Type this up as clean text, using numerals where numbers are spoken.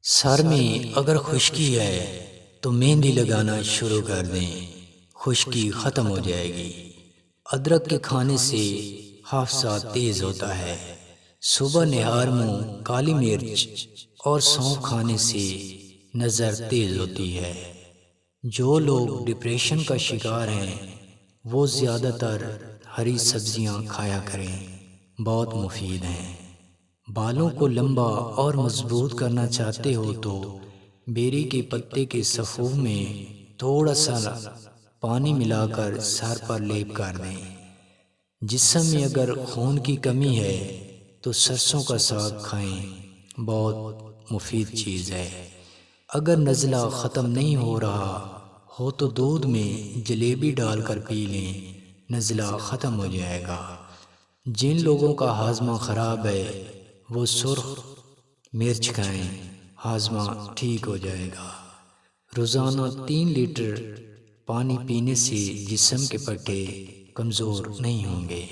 سر میں اگر خشکی ہے تو مہندی لگانا شروع کر دیں، خشکی ختم ہو جائے گی۔ ادرک کے کھانے سے حافظہ تیز ہوتا ہے۔ صبح نہار منہ کالی مرچ اور سونف کھانے سے نظر تیز ہوتی ہے۔ جو لوگ ڈپریشن کا شکار ہیں وہ زیادہ تر ہری سبزیاں کھایا کریں، بہت مفید ہیں۔ بالوں کو لمبا اور مضبوط کرنا چاہتے ہو تو بیری کے پتے کے سفو میں تھوڑا سا پانی ملا کر سر پر لیپ کر دیں۔ جسم میں اگر خون کی کمی ہے تو سرسوں کا ساگ کھائیں، بہت مفید چیز ہے۔ اگر نزلہ ختم نہیں ہو رہا ہو تو دودھ میں جلیبی ڈال کر پی لیں، نزلہ ختم ہو جائے گا۔ جن لوگوں کا ہاضمہ خراب ہے وہ سرخ مرچ کھائیں، ہاضمہ ٹھیک ہو جائے گا۔ روزانہ 3 لیٹر پانی پینے سے جسم کے پٹھے کمزور نہیں ہوں گے۔